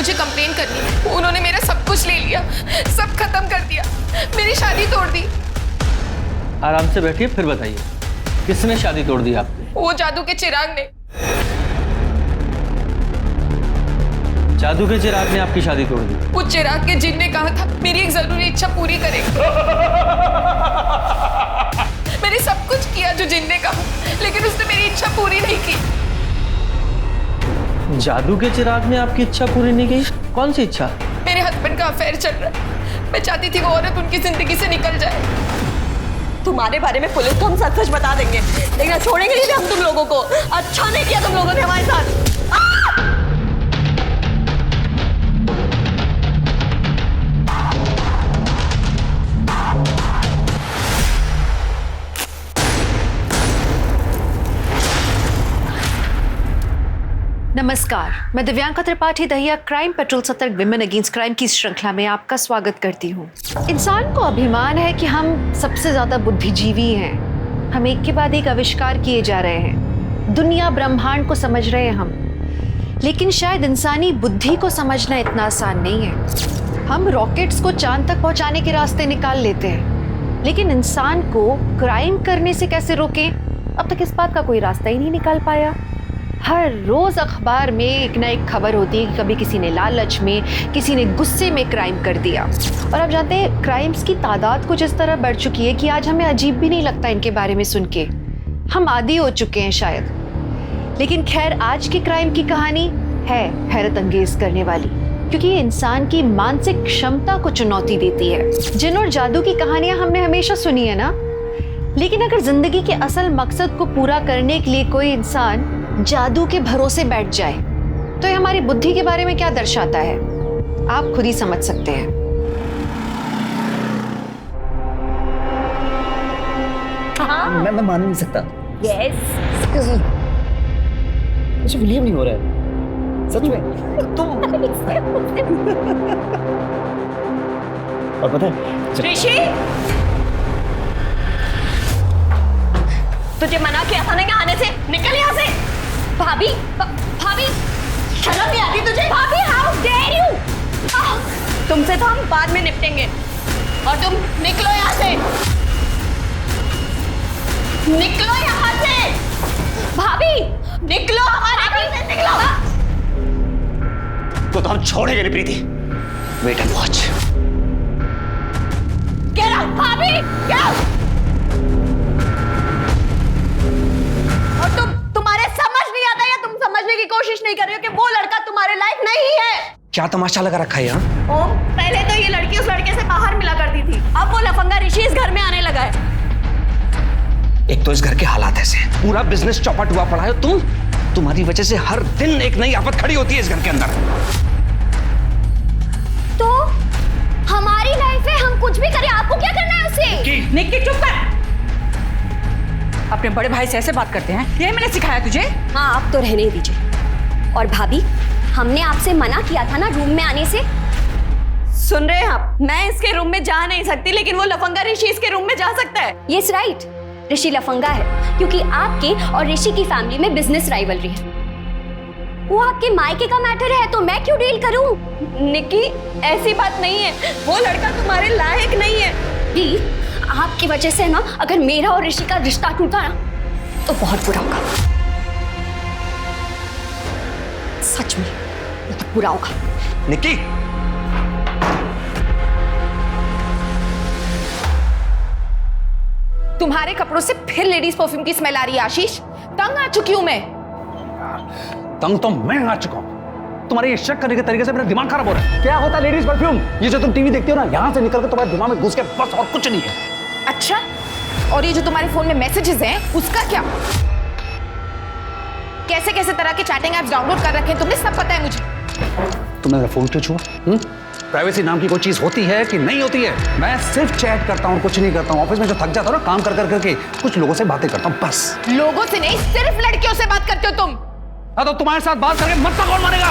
मुझे कंप्लेन करनी है। उन्होंने मेरा सब कुछ ले लिया, सब खत्म कर दिया, मेरी शादी तोड़ दी। आराम से बैठिए, फिर बताइए किसने शादी तोड़ दी आपकी? वो जादू के चिराग ने। जादू के चिराग ने आपकी शादी तोड़ दी? उस चिराग के जिन ने कहा था मेरी एक जरूरी इच्छा पूरी करेगा। मैंने सब कुछ किया जो जिन ने कहा, लेकिन उसने मेरी इच्छा पूरी नहीं की। जादू के चिराग ने आपकी इच्छा पूरी नहीं की? कौन सी इच्छा? मेरे हस्बैंड का अफेयर चल रहा है, मैं चाहती थी वो औरत उनकी जिंदगी से निकल जाए। तुम्हारे बारे में पुलिस को हम सच सच बता देंगे, लेकिन छोड़ेंगे नहीं हम तुम लोगों को। अच्छा नहीं किया तुम लोगों ने हमारे साथ। नमस्कार, मैं दिव्यांका त्रिपाठी दहिया क्राइम पेट्रोल सतर्क विमेन अगेंस्ट क्राइम की श्रृंखला में आपका स्वागत करती हूँ। इंसान को अभिमान है कि हम सबसे ज्यादा बुद्धिजीवी हैं। हम एक के बाद एक आविष्कार किए जा रहे हैं, दुनिया ब्रह्मांड को समझ रहे हैं हम, लेकिन शायद इंसानी बुद्धि को समझना इतना आसान नहीं है। हम रॉकेट्स को चांद तक पहुंचाने के रास्ते निकाल लेते हैं, लेकिन इंसान को क्राइम करने से कैसे रोकें, अब तक इस बात का कोई रास्ता ही नहीं निकाल पाया। हर रोज अखबार में एक ना एक खबर होती है कि कभी किसी ने लालच में, किसी ने गुस्से में क्राइम कर दिया। और आप जानते हैं क्राइम्स की तादाद कुछ इस तरह बढ़ चुकी है कि आज हमें अजीब भी नहीं लगता इनके बारे में सुन के, हम आदी हो चुके हैं शायद। लेकिन खैर, आज की क्राइम की कहानी है हैरत अंगेज करने वाली, क्योंकि ये इंसान की मानसिक क्षमता को चुनौती देती है। जिन और जादू की कहानियां हमने हमेशा सुनी है ना, लेकिन अगर जिंदगी के असल मकसद को पूरा करने के लिए कोई इंसान जादू के भरोसे बैठ जाए तो ये हमारी बुद्धि के बारे में क्या दर्शाता है, आप खुद ही समझ सकते हैं। हाँ? मैं मान नहीं सकता। यस। मुझे बिलीव नहीं हो रहा है, सच में। तुम और पता है ऋषि, तुझे मना किया था ना यहाँ आने से, निकल यहाँ से। भाभी, भाभी, शर्म नहीं आती तुझे? भाभी, हाउ डेयर यू! तुमसे तो हम बाद में निपटेंगे, और तुम निकलो यहाँ से, निकलो यहाँ से। भाभी, निकलो हमारे घर से, निकलो। तो हम छोड़ेंगे नहीं Preeti. Wait and watch. Get out भाभी, गेट आउट। और तुम्हारे समझ नहीं आता या तुम समझने की कोशिश नहीं कर रहे हो कि वो लड़का तुम्हारे लायक नहीं है? क्या तमाशा लगा रखा है यहाँ? ओम, पहले तो ये लड़की उस लड़के से बाहर मिला करती थी, अब वो लफंगा ऋषि इस घर में आने लगा है। एक तो इस घर के हालात ऐसे हैं, पूरा बिजनेस चौपट हुआ पड़ा है। तुम्हारी वजह से हर दिन एक नई आफत खड़ी होती है इस घर के अंदर। तो हमारी लाइफ है, हम कुछ भी करें, आपको क्या करना है उससे? निक्की चुप कर। अपने बड़े भाई से ऐसे बात करते हैं, यही मैंने सिखाया तुझे? हाँ, आप तो रहने दीजिए। और भाभी, हमने आपसे मना किया था ना रूम में आने से। सुन रहे हैं आप? मैं इसके रूम में जा नहीं सकती, लेकिन वो लफंगा ऋषि इसके रूम में जा सकता है। यस राइट, ऋषि लफंगा है क्योंकि आपके और ऋषि की फैमिली में बिजनेस राइवलरी है। वो आपके मायके का मैटर है, तो मैं क्यों डील करूं? निक्की, ऐसी बात नहीं है, वो लड़का तुम्हारे लायक नहीं है। दी, आपकी वजह से ना अगर मेरा और ऋषि का रिश्ता टूटा ना तो बहुत बुरा होगा, सच में बहुत बुरा होगा। निक्की, तुम्हारे कपड़ों से फिर लेडीज परफ्यूम की स्मेल आ रही है आशीष, तंग आ चुकी हूं मैं। तंग तो मैं आ चुका हूं। तुम्हारे ये शक करने के तरीके से मेरा दिमाग खराब हो रहा है। क्या होता है लेडीज परफ्यूम? ये जो तुम टीवी देखते हो ना, यहां से निकल कर तुम्हारे दिमाग में घुस के बस, और कुछ नहीं है। अच्छा, और ये जो तुम्हारे फोन में मैसेजेस हैं उसका क्या? कैसे कैसे तरह के चैटिंग ऐप्स डाउनलोड कर रखे हैं तुमने, सब पता है मुझे। तुमने मेरा फोन क्यों छुआ? प्राइवेसी नाम की कोई चीज होती है कि नहीं होती है? मैं सिर्फ चैट करता हूँ, कुछ नहीं करता हूँ। ऑफिस में जो थक जाता हूँ ना काम कर कर करके, कुछ लोगों से बातें करता हूँ बस। लोगों से नहीं, सिर्फ लड़कियों से बात करते हो तुम। हाँ, तो तुम्हारे साथ बात करके मतलब कौन मानेगा?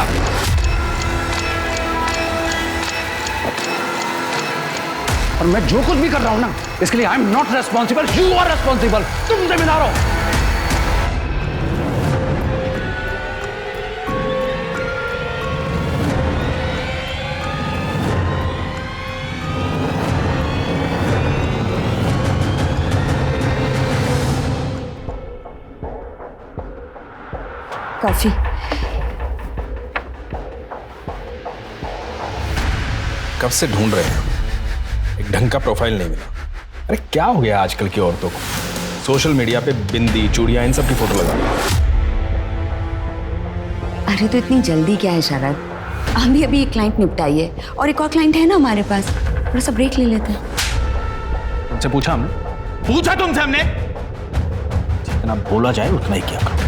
और मैं जो कुछ भी कर रहा हूं ना, इसके लिए I am not responsible, you are responsible. तुम जिम्मेदार हो। कॉफी। कब से ढूंढ रहे हैं, एक ढंग का प्रोफाइल नहीं मिला। अरे क्या हो गया आजकल की औरतों को, सोशल मीडिया पे बिंदी चूड़ियां इन सब की फोटो लगा। अरे तो इतनी जल्दी क्या है शरद, हम भी अभी एक क्लाइंट निपटाइए और एक और क्लाइंट है ना हमारे पास, थोड़ा सा ब्रेक ले लेते हैं। तुमसे पूछा हमने? पूछा तुमसे हमने? जितना बोला जाए उतना ही किया करो।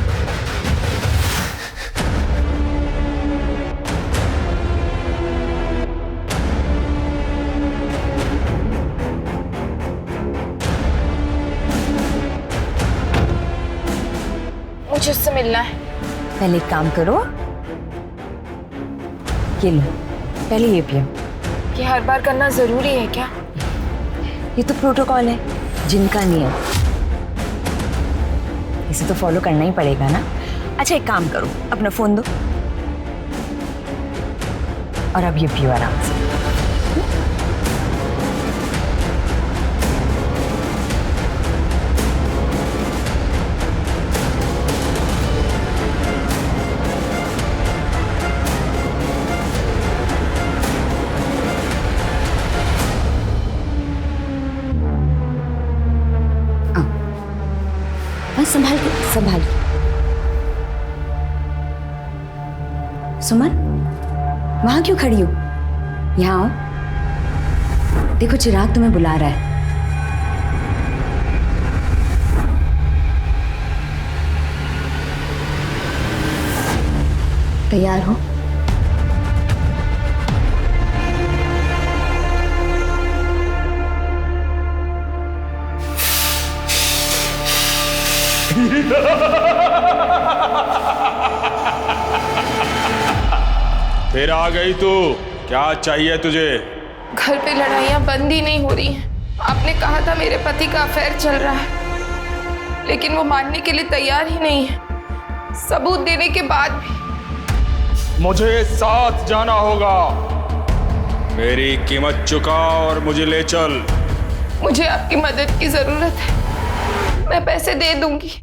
मुझे उससे मिलना है। पहले एक काम करो, ये लो, पहले ये पियो। ये हर बार करना जरूरी है क्या? ये तो प्रोटोकॉल है, जिनका नियम, इसे तो फॉलो करना ही पड़ेगा ना। अच्छा एक काम करो, अपना फोन दो और अब ये पियो आराम से। संभाल के, संभाल के। सुमन, वहां क्यों खड़ी हो? यहाँ आओ, देखो चिराग तुम्हें बुला रहा है। तैयार हो? फिर आ गई तू, क्या चाहिए तुझे? घर पे लड़ाइयाँ बंद ही नहीं हो रही हैं। आपने कहा था मेरे पति का अफेयर चल रहा है, लेकिन वो मानने के लिए तैयार ही नहीं है। सबूत देने के बाद भी। मुझे साथ जाना होगा। मेरी कीमत चुका और मुझे ले चल। मुझे आपकी मदद की जरूरत है, मैं पैसे दे दूंगी।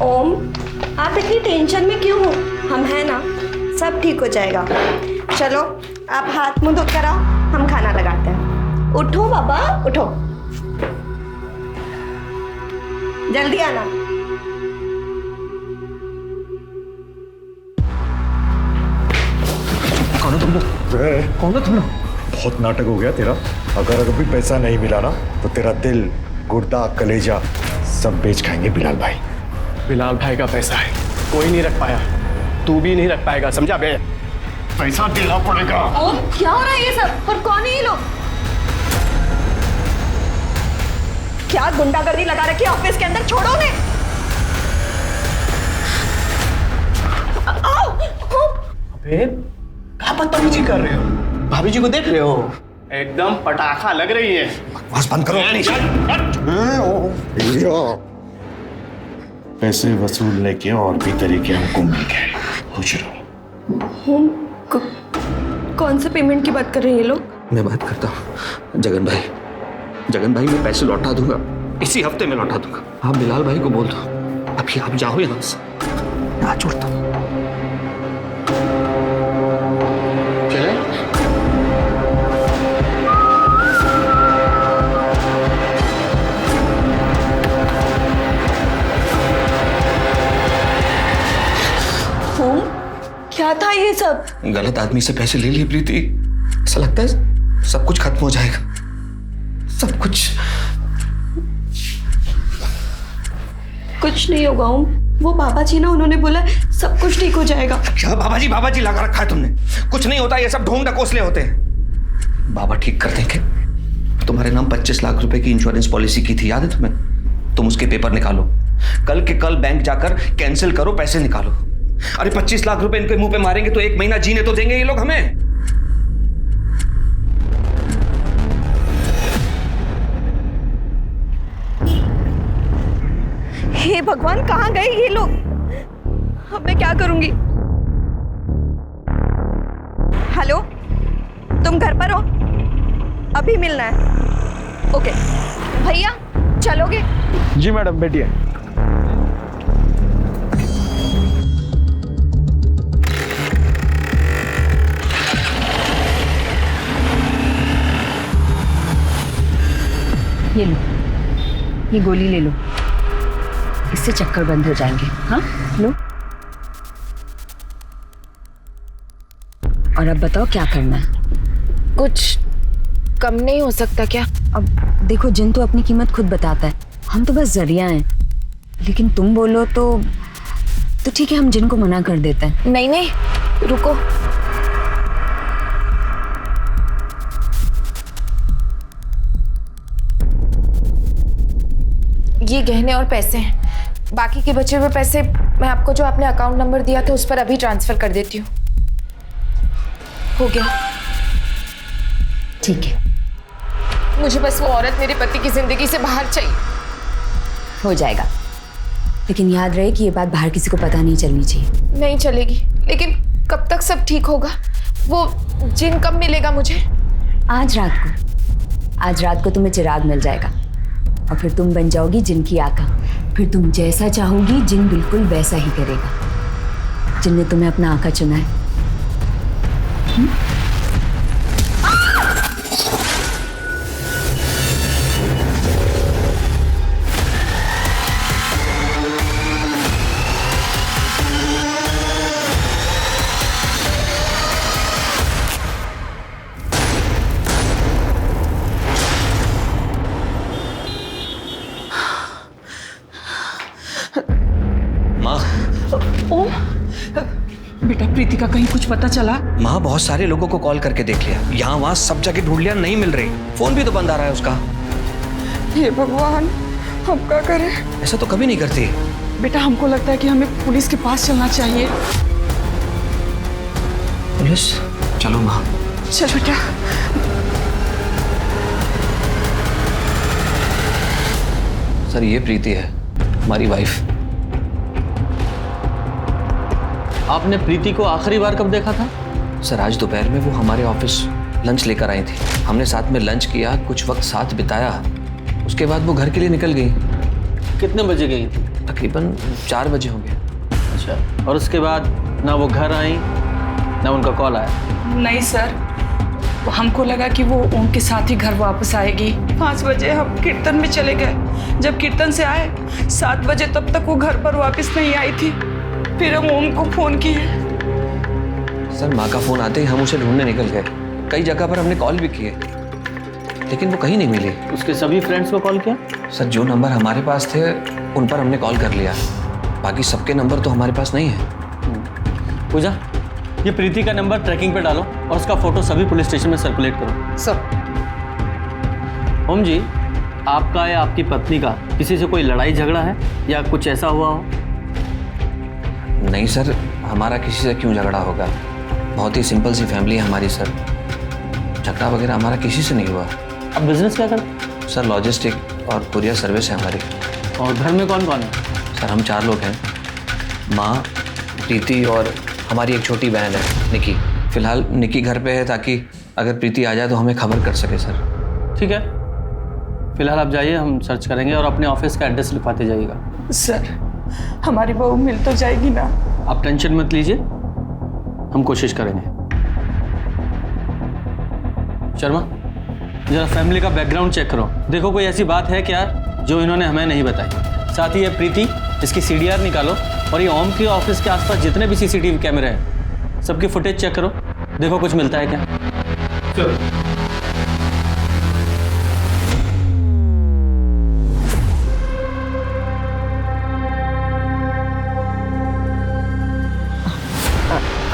ओम, आप इतनी टेंशन में क्यों हो? हम हैं ना, सब ठीक हो जाएगा। चलो आप हाथ मुंह धो कर आओ, हम खाना लगाते हैं। उठो बाबा, उठो, जल्दी आना। कौन हो तुम लोग? कौन हो तुम लोग? बहुत नाटक हो गया तेरा। अगर अभी पैसा नहीं मिला ना तो तेरा दिल, गुर्दा, कलेजा सब बेच खाएंगे बिलाल भाई। बिलाल भाई का पैसा है, कोई नहीं रख पाया, तू भी नहीं रख पाएगा, समझा बे? पैसा देना पड़ेगा। ओम, क्या हो रहा है ये सब? और कौन है ये लोग? क्या गुंडागर्दी लगा रखी है ऑफिस के अंदर? छोड़ो उन्हें। आओ, अबे क्या बदतमीजी कर रहे हो? भाभी जी को देख रहे हो? एकदम पटाखा लग रही है। बस बंद करो। पैसे वसूलने के और भी तरीके हमको मिल गए, खुश रहो। कौन से पेमेंट की बात कर रहे हैं ये लोग? मैं बात करता हूँ जगन भाई। जगन भाई मैं पैसे लौटा दूंगा, इसी हफ्ते में लौटा दूंगा। आप बिलाल भाई को बोल दो अभी आप जाओ यहाँ से, ना छोड़ता हूँ। चले? ओम, क्या था ये सब? गलत आदमी से पैसे ले लिए प्रीति, ऐसा लगता है सब कुछ खत्म हो जाएगा, सब कुछ। कुछ नहीं होगा ओम, वो बाबा जी ना, उन्होंने बोला सब कुछ ठीक हो जाएगा। क्या बाबा जी लगा रखा है तुमने? कुछ नहीं होता, ये सब ढोंग ढकोसले होते हैं। बाबा ठीक कर देंगे। तुम्हारे नाम 25 लाख रुपए की इंश्योरेंस पॉलिसी की थी, याद है तुम्हें? तुम उसके पेपर निकालो, कल के कल बैंक जाकर कैंसिल करो, पैसे निकालो। अरे 25 लाख रुपए इनके मुंह पे मारेंगे तो 1 महीना जीने तो देंगे ये लोग हमें। हे हे भगवान, कहाँ गए ये लोग? अब मैं क्या करूंगी? हेलो, तुम घर पर हो? अभी मिलना है। ओके भैया, चलोगे? जी मैडम, बैठिए। ये लो, ये गोली ले लो, इससे चक्कर बंद हो जाएंगे। हाँ लो। और अब बताओ क्या करना है? कुछ कम नहीं हो सकता क्या? अब देखो, जिन तो अपनी कीमत खुद बताता है, हम तो बस जरिया हैं। लेकिन तुम बोलो तो ठीक है, हम जिन को मना कर देते हैं। नहीं नहीं, रुको। ये गहने और पैसे हैं। बाकी के बचे हुए पैसे मैं आपको जो आपने अकाउंट नंबर दिया था उस पर अभी ट्रांसफर कर देती हूँ। हो गया? ठीक है। मुझे बस वो औरत मेरे पति की जिंदगी से बाहर चाहिए। हो जाएगा, लेकिन याद रहे कि ये बात बाहर किसी को पता नहीं चलनी चाहिए। नहीं चलेगी, लेकिन कब तक सब ठीक होगा? वो जिन कब मिलेगा मुझे? आज रात को तुम्हें चिराग मिल जाएगा और फिर तुम बन जाओगी जिन की आका। फिर तुम जैसा चाहोगी जिन बिल्कुल वैसा ही करेगा। जिनने तुम्हें अपना आका चुना है। बेटा, प्रीति का कहीं कुछ पता चला? माँ, बहुत सारे लोगों को कॉल करके देख लिया, यहाँ वहाँ सब जगह ढूंढ लिया, नहीं मिल रही। फोन भी तो बंद आ रहा है उसका। हे भगवान, हम क्या करें? ऐसा तो कभी नहीं करती। बेटा, हमको लगता है कि हमें पुलिस के पास चलना चाहिए। पुलिस? चलो माँ। चल बेटा। सर, ये प्रीति है, हमारी वाइफ। आपने प्रीति को आखिरी बार कब देखा था? सर, आज दोपहर में वो हमारे ऑफिस लंच लेकर आई थी। हमने साथ में लंच किया, कुछ वक्त साथ बिताया। उसके बाद वो घर के लिए निकल गई। कितने बजे गई थी? तकरीबन 4 बजे होंगे। अच्छा, और उसके बाद ना वो घर आई ना उनका कॉल आया? नहीं सर, हमको लगा कि वो उनके साथ ही घर वापस आएगी। 5 बजे हम कीर्तन में चले गए। जब कीर्तन से आए 7 बजे, तब तक वो घर पर वापस नहीं आई थी। फिर हम ओम को फोन किए। सर, माँ का फोन आते ही हम उसे ढूंढने निकल गए। कई जगह पर हमने कॉल भी किए, लेकिन वो कहीं नहीं मिली। उसके सभी फ्रेंड्स को कॉल किया? सर, जो नंबर हमारे पास थे उन पर हमने कॉल कर लिया। बाकी सबके नंबर तो हमारे पास नहीं है। पूजा, ये प्रीति का नंबर ट्रैकिंग पे डालो और उसका फोटो सभी पुलिस स्टेशन में सर्कुलेट करो। सब। ओम जी, आपका या आपकी पत्नी का किसी से कोई लड़ाई झगड़ा है या कुछ ऐसा हुआ हो? नहीं सर, हमारा किसी से क्यों झगड़ा होगा? बहुत ही सिंपल सी फैमिली है हमारी सर। झगड़ा वगैरह हमारा किसी से नहीं हुआ। अब बिजनेस क्या करते? सर, लॉजिस्टिक और कुरियर सर्विस है हमारी। और घर में कौन कौन है? सर, हम 4 लोग हैं। माँ, प्रीति और हमारी एक छोटी बहन है निकी। फिलहाल निकी घर पे है ताकि अगर प्रीति आ जाए तो हमें खबर कर सके सर। ठीक है, फिलहाल आप जाइए, हम सर्च करेंगे और अपने ऑफिस का एड्रेस लिखवाते जाइएगा। सर, हमारी बहू मिल तो जाएगी ना? आप टेंशन मत लीजिए, हम कोशिश करेंगे। शर्मा, जरा फैमिली का बैकग्राउंड चेक करो, देखो कोई ऐसी बात है क्या जो इन्होंने हमें नहीं बताई। साथ ही ये प्रीति, इसकी CDR निकालो और ये ओम के ऑफिस के आसपास जितने भी CCTV कैमरे हैं सबकी फुटेज चेक करो, देखो कुछ मिलता है क्या।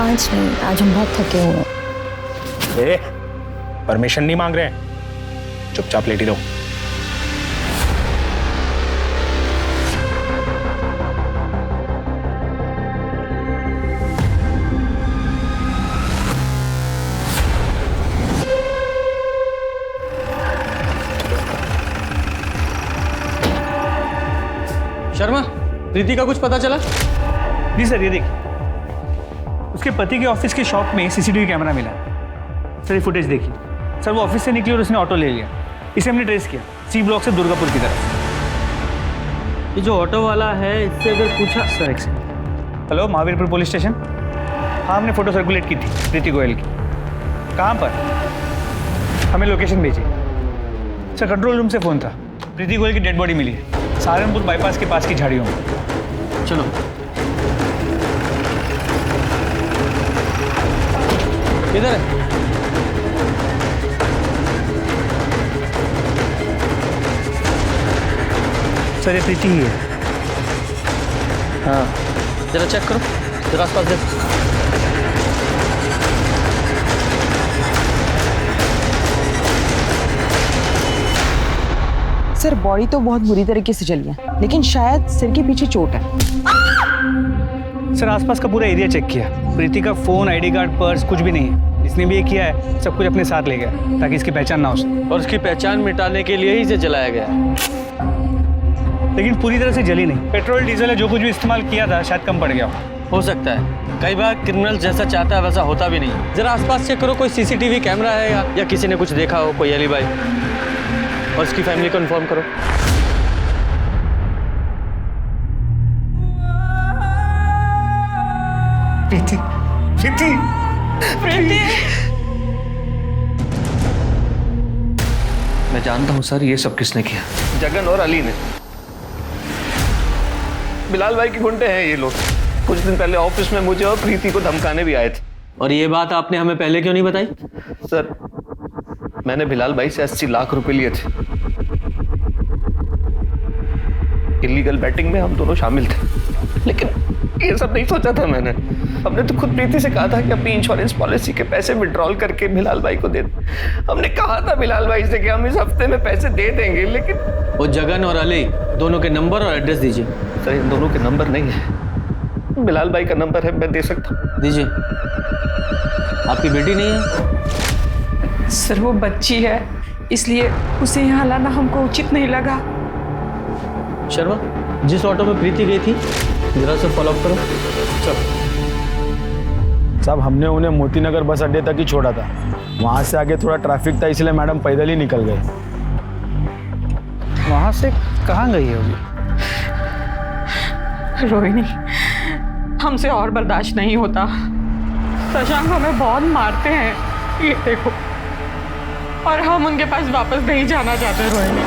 आज नहीं, आज हम बहुत थके हुए हैं। परमिशन नहीं मांग रहे हैं, चुपचाप लेटी रहो। शर्मा, प्रीति का कुछ पता चला? जी सर, ये देखिए, उसके पति के ऑफिस की शॉप में सीसीटीवी कैमरा मिला। सर ये फुटेज देखिए। सर वो ऑफिस से निकली और उसने ऑटो ले लिया। इसे हमने ट्रेस किया सी ब्लॉक से दुर्गापुर की तरफ। ये जो ऑटो वाला है, इससे अगर पूछा। सर एक second. Hello, Mahavirpur police station. हाँ, हमने फोटो सर्कुलेट की थी प्रीति गोयल की। कहाँ पर? हमें लोकेशन भेजिए। सर कंट्रोल रूम से फ़ोन था। प्रीति गोयल की डेड बॉडी मिली है सहारनपुर बाईपास के पास की झाड़ियों में। चलो। किधर है? सर ये प्रीति ही है। हाँ, जरा चेक करो, जरा आसपास देखो। सर बॉडी तो बहुत बुरी तरीके से जली है, लेकिन शायद सिर के पीछे चोट है। सर आसपास का पूरा एरिया चेक किया। प्रीति का फ़ोन, आईडी कार्ड, पर्स कुछ भी नहीं है। जिसने भी ये किया है सब कुछ अपने साथ ले गया ताकि इसकी पहचान ना हो सके। और उसकी पहचान मिटाने के लिए ही इसे जलाया गया है। लेकिन पूरी तरह से जली नहीं। पेट्रोल डीजल है, जो कुछ भी इस्तेमाल किया था शायद कम पड़ गया हो सकता है। कई बार क्रिमिनल जैसा चाहता है वैसा होता भी नहीं। जरा आसपास चेक करो, कोई सीसीटीवी कैमरा है या किसी ने कुछ देखा हो, कोई एलिबाई। और उसकी फैमिली को इन्फॉर्म करो। प्रीति, प्रीति, प्रीति। मैं जानता हूं सर, ये सब किसने किया। जगन और अली ने। बिलाल भाई के गुंडे हैं ये लोग। कुछ दिन पहले ऑफिस में मुझे और प्रीति को धमकाने भी आए थे। और ये बात आपने हमें पहले क्यों नहीं बताई? सर मैंने बिलाल भाई से 80 लाख रुपए लिए थे। इलीगल बैटिंग में हम दोनों शामिल थे, लेकिन ये सब नहीं सोचा था मैंने। हमने तो खुद प्रीति से कहा था कि अपनी इंश्योरेंस पॉलिसी के पैसे विड्रॉल करके बिलाल भाई को दे दे। हमने कहा था बिलाल भाई से कि हम इस हफ्ते में पैसे दे देंगे, लेकिन वो जगन और अली दोनों के नंबर और एड्रेस दीजिए। सर इन दोनों के नंबर नहीं है। बिलाल भाई का नंबर है, मैं दे सकता हूँ। दीजिए। आपकी बेटी नहीं है? सर वो बच्ची है, इसलिए उसे यहाँ लाना हमको उचित नहीं लगा। शर्मा, जिस ऑटो में प्रीति गई थी जरा से फॉलो अप करो। साहब हमने उन्हें मोतीनगर बस अड्डे तक ही छोड़ा था। वहाँ से आगे थोड़ा ट्रैफिक था, इसलिए मैडम पैदल ही निकल गए। वहाँ से कहाँ गई होगी? रोहिणी, हमसे और बर्दाश्त नहीं होता। शशांक हमें बहुत मारते हैं, ये देखो। और हम उनके पास वापस नहीं जाना चाहते रोहिणी।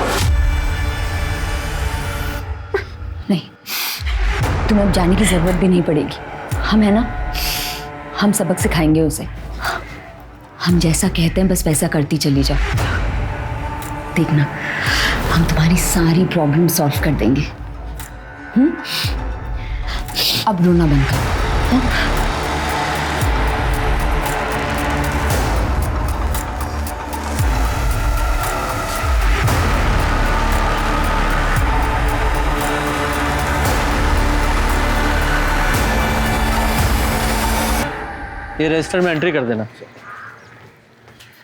नहीं, तुम्हें अब जाने की जरूरत भी नहीं पड़ेगी। हम है ना, हम सबक सिखाएंगे उसे। हम जैसा कहते हैं बस वैसा करती चली जाओ। देखना, हम तुम्हारी सारी प्रॉब्लम सॉल्व कर देंगे। अब रोना बंद करो। ये रजिस्टर में एंट्री कर देना।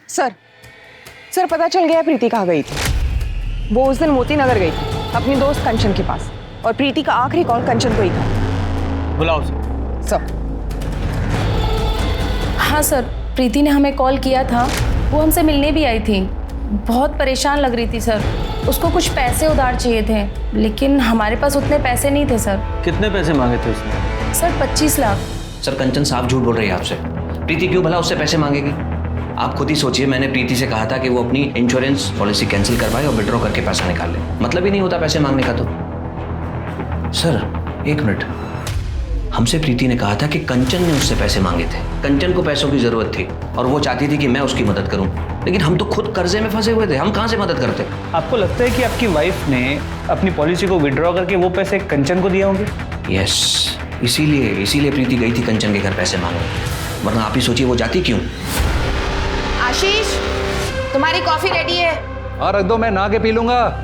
सर पता चल गया प्रीति कहाँ गई थी। वो उस दिन मोती नगर गई थी अपनी दोस्त कंचन के पास, और प्रीति का आखिरी कॉल कंचन को ही था। बुलाओ उसे। सर। हाँ सर, प्रीति ने हमें कॉल किया था। वो हमसे मिलने भी आई थी। बहुत परेशान लग रही थी सर। उसको कुछ पैसे उधार चाहिए थे, लेकिन हमारे पास उतने पैसे नहीं थे सर। कितने पैसे मांगे थे उसने? सर 25 लाख। सर कंचन साहब झूठ बोल रही है आपसे। प्रीति क्यों भला उससे पैसे मांगेगी? आप खुद ही सोचिए, मैंने प्रीति से कहा था कि वो अपनी इंश्योरेंस पॉलिसी कैंसिल करवाए और विड्रॉ करके पैसा निकाल ले। मतलब ही नहीं होता पैसे मांगने का। तो सर एक मिनट, हमसे प्रीति ने कहा था कि कंचन ने उससे पैसे मांगे थे। कंचन को पैसों की जरूरत थी और वो चाहती थी कि मैं उसकी मदद करूं, लेकिन हम तो खुद कर्जे में फंसे हुए थे। हम कहां से मदद करते? आपको लगता है कि आपकी वाइफ ने अपनी पॉलिसी को विड्रॉ करके वो पैसे कंचन को दिए होंगे? यस, इसीलिए प्रीति गई थी कंचन के घर पैसे मांगने। वरना आप ही सोचिए वो जाती क्यों। आशीष, तुम्हारी कॉफी रेडी है। हाँ रख दो, मैं नहा के पी लूंगा।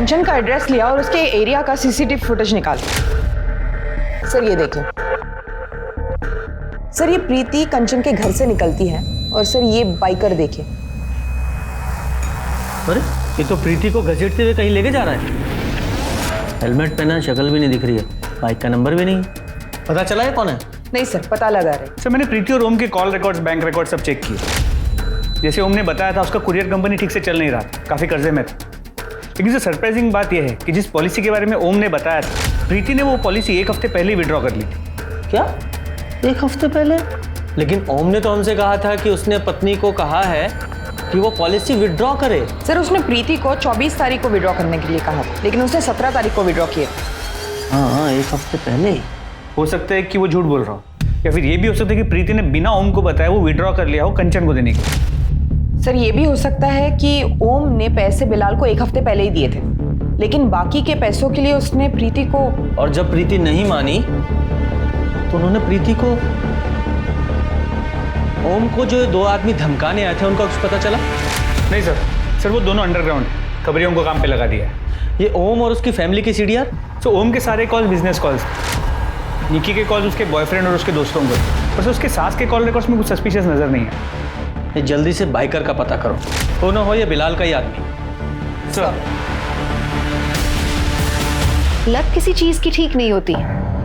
कंचन का एड्रेस लिया और उसके एरिया का सीसीटीवी फुटेज निकाल। सर ये देखिए सर, ये प्रीति कंचन के घर से निकलती है और सर ये बाइकर देखिए। अरे ये तो प्रीति को घसीटते हुए कहीं लेके जा रहा है। हेलमेट पहना, शक्ल भी नहीं दिख रही है, बाइक का नंबर भी नहीं। पता चला है कौन है? नहीं सर, पता लगा रहे। सर मैंने प्रीति और ओम के कॉल रिकॉर्ड्स, बैंक रिकॉर्ड सब चेक किए। जैसे ओम ने बताया था, उसका कुरियर कंपनी ठीक से चल नहीं रहा था, काफ़ी कर्जे में था। लेकिन जो सरप्राइजिंग बात यह है कि जिस पॉलिसी के बारे में ओम ने बताया था, प्रीति ने वो पॉलिसी 1 हफ्ते पहले ही विड्रॉ कर ली थी। क्या 1 हफ्ते पहले? लेकिन ओम ने तो हमसे कहा था कि उसने पत्नी को कहा है कि वो पॉलिसी विड्रॉ करे। सर उसने प्रीति को 24 तारीख को विड्रॉ करने के लिए कहा, लेकिन उसने 17 तारीख को विड्रॉ किया। हाँ, 1 हफ्ते पहले ही। हो सकता है कि वो झूठ बोल रहा हो, या फिर ये भी हो सकता है कि प्रीति ने बिना ओम को बताया वो विड्रॉ कर लिया हो कंचन को देने के। सर ये भी हो सकता है कि ओम ने पैसे बिलाल को 1 हफ्ते पहले ही दिए थे, लेकिन बाकी के पैसों के लिए उसने प्रीति को, और जब प्रीति नहीं मानी तो उन्होंने प्रीति को, ओम को जो 2 आदमी धमकाने आए थे उनका कुछ पता चला? नहीं सर वो दोनों अंडरग्राउंड खबरियों को काम पे लगा दिया है। ये ओम और उसकी फैमिली की सीडीआर? तो ओम के सारे कॉल बिजनेस कॉल्स, निकी के कॉल उसके बॉयफ्रेंड और उसके दोस्तों को, बस उसके सास के कॉल रिकॉर्ड्स में कुछ सस्पिशियस नजर नहीं है। ये जल्दी से बाइकर का पता करो, हो ना हो ये बिलाल का ही आदमी। सर लत किसी चीज की ठीक नहीं होती,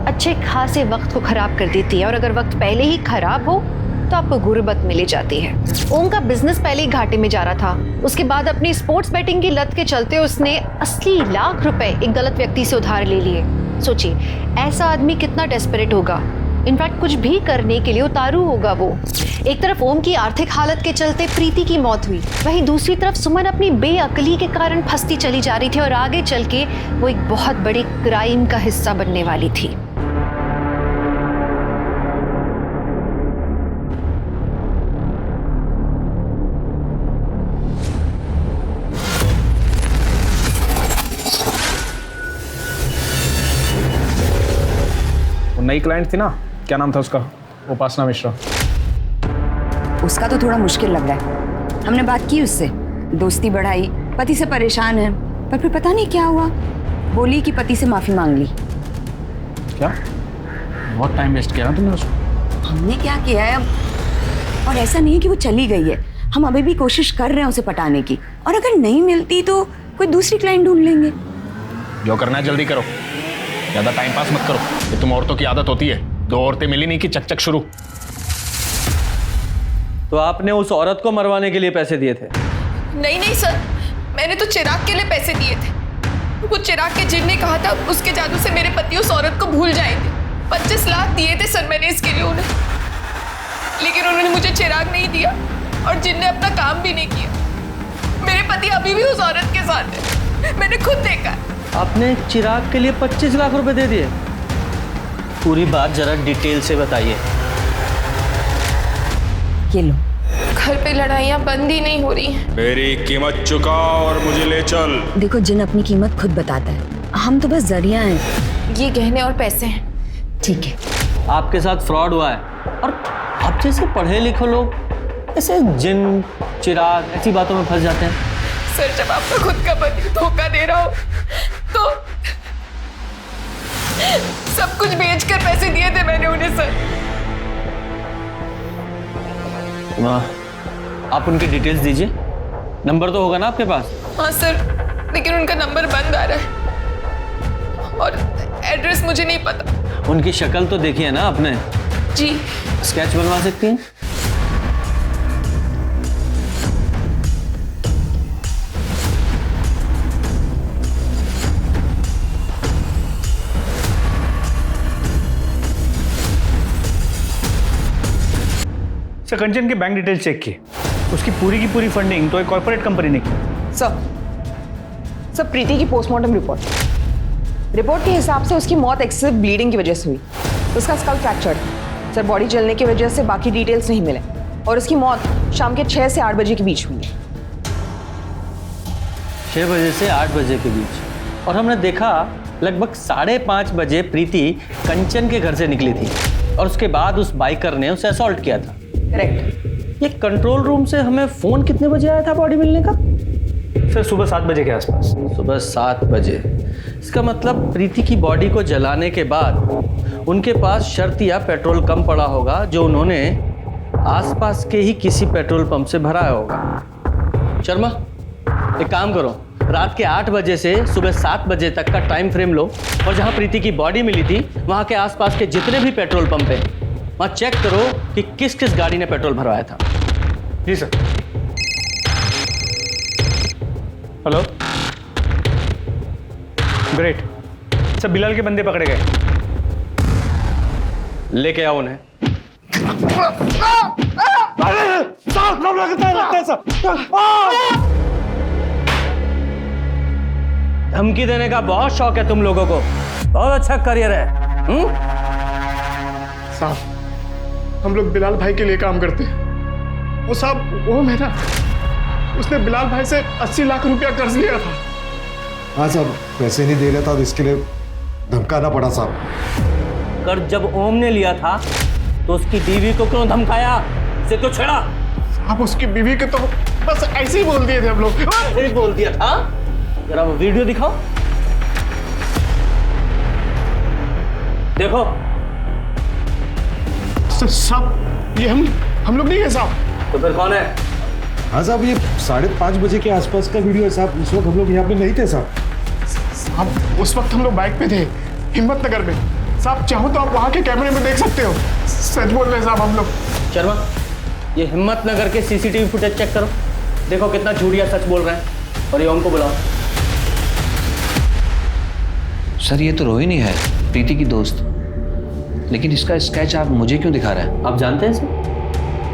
अच्छे खासे वक्त को खराब कर देती है, और अगर वक्त पहले ही खराब हो तो आपको गुर्बत मिली जाती है। ओम का बिजनेस पहले ही घाटे में जा रहा था, उसके बाद अपनी स्पोर्ट्स बेटिंग की लत के चलते उसने 80 लाख रुपए एक गलत व्यक्ति से उधार ले लिए। सोचिए ऐसा आदमी कितना डेस्परेट होगा, इनफैक्ट कुछ भी करने के लिए उतारू होगा वो। एक तरफ ओम की आर्थिक हालत के चलते प्रीति की मौत हुई, वहीं दूसरी तरफ सुमन अपनी बेअक्ली के कारण फंसती चली जा रही थी, और आगे चल के वो एक बहुत बड़े क्राइम का हिस्सा बनने वाली थी। नई क्लाइंट थी ना, क्या नाम था उसका? उपासना मिश्रा। उसका तो थोड़ा मुश्किल लग रहा है। हमने बात की उससे, दोस्ती बढ़ाई, पति से परेशान है, पर फिर पता नहीं क्या हुआ, बोली कि पति से माफी मांग ली। क्या? बहुत टाइम वेस्ट किया ना तुमने उसको। हमने क्या किया है अब? और ऐसा नहीं है कि वो चली गई है, हम अभी भी कोशिश कर रहे हैं उसे पटाने की, और अगर नहीं मिलती तो कोई दूसरी क्लाइंट ढूंढ लेंगे। जो करना है जल्दी करो, ज्यादा टाइम पास मत करो, ये तुम औरतों की आदत होती है। 2 औरतें मिली नहीं कि चक शुरू। तो आपने उस औरत को मरवाने के लिए पैसे दिए थे? नहीं सर, मैंने तो चिराग के लिए पैसे दिए थे। वो चिराग के जिन ने कहा था उसके जादू से मेरे पति उस औरत को भूल जाएंगे। 25 लाख दिए थे सर मैंने इसके लिए उन्हें, लेकिन उन्होंने मुझे चिराग नहीं दिया और जिन ने अपना काम भी नहीं किया। मेरे पति अभी भी उस औरत के साथ है, मैंने खुद देखा। आपने चिराग के लिए 25 लाख रुपए दे दिए? पूरी बात जरा डिटेल से बताइए। ये लो। घर पे लड़ाइयाँ बंद ही नहीं हो रही। मेरी कीमत चुका और मुझे ले चल। देखो जिन अपनी कीमत खुद बताता है, हम तो बस जरिया हैं। ये गहने और पैसे हैं। ठीक है। आपके साथ फ्रॉड हुआ है, और आप जैसे पढ़े लिखे लोग ऐसे जिन चिराग ऐसी बातों में फंस जाते हैं। सर जब आपका खुद का पति धोखा दे रहा हो तो सब कुछ बेचकर पैसे दिए थे मैंने उन्हें सर। आप उनकी डिटेल्स दीजिए, नंबर तो होगा ना आपके पास? हाँ सर, लेकिन उनका नंबर बंद आ रहा है और एड्रेस मुझे नहीं पता। उनकी शक्ल तो देखी है ना आपने? जी। स्केच बनवा सकती हैं? सर कंचन के बैंक डिटेल्स चेक किए, उसकी पूरी की पूरी फंडिंग तो एक कॉर्पोरेट कंपनी ने की। सर प्रीति की पोस्टमार्टम रिपोर्ट के हिसाब से उसकी मौत एक्सेसिव ब्लीडिंग की वजह से हुई। उसका स्कल फ्रैक्चर्ड, सर बॉडी जलने की वजह से बाकी डिटेल्स नहीं मिले, और उसकी मौत शाम के 6 से 8 बजे के बीच हुई है। 6 बजे से 8 बजे के बीच, और हमने देखा लगभग 5:30 बजे प्रीति कंचन के घर से निकली थी, और उसके बाद उस बाइकर ने उसे असॉल्ट किया था। करेक्ट। ये कंट्रोल रूम से हमें फोन कितने बजे आया था बॉडी मिलने का? सर सुबह 7 बजे के आसपास। सुबह 7 बजे। इसका मतलब प्रीति की बॉडी को जलाने के बाद उनके पास शर्त या पेट्रोल कम पड़ा होगा, जो उन्होंने आसपास के ही किसी पेट्रोल पंप से भराया होगा। शर्मा, एक काम करो, रात के 8 बजे से सुबह 7 बजे तक का टाइम फ्रेम लो और जहां प्रीति की बॉडी मिली थी वहां के आसपास के जितने भी पेट्रोल पंप हैं वहां चेक करो कि किस किस गाड़ी ने पेट्रोल भरवाया था। जी सर। Hello, great. सब बिलाल के बंदे पकड़े गए, लेके आओ उन्हें। धमकी देने का बहुत शौक है तुम लोगों को, बहुत अच्छा करियर है। साहब, हम लोग बिलाल भाई के लिए काम करते हैं। वो साहब, वो मेरा, उसने बिलाल भाई से 80 लाख रुपया कर्ज लिया था। हाँ साहब, पैसे नहीं दे रहा था तो इसके लिए धमकाना पड़ा साहब। कर्ज जब ओम ने लिया था तो उसकी बीवी को क्यों धमकाया, उसे क्यों छेड़ा? साहब, उसकी बीवी के तो बस ऐसे ही बोल दिए थे हम लोग। ऐसे ही बोल दिया था? जरा वो वीडियो दिखाओ। देखो साहब, ये हम लोग नहीं है साहब। तो फिर कौन है? हाँ साहब, ये 5:30 बजे के आसपास का वीडियो है साहब। उस वक्त हम लोग यहाँ पे नहीं थे साहब। साहब, उस वक्त हम लोग बाइक पे थे, हिम्मतनगर में। साहब, चाहो तो आप वहाँ के कैमरे में देख सकते हो। सच बोल रहे हैं साहब हम लोग। शर्मा, ये हिम्मतनगर के सीसीटीवी फुटेज चेक करो, देखो कितना झूठिया सच बोल रहे हैं। और ये ओम को बुलाओ। सर, ये तो रोहिणी है, प्रीति की दोस्त, लेकिन इसका स्केच आप मुझे क्यों दिखा रहे हैं? आप जानते हैं इसे?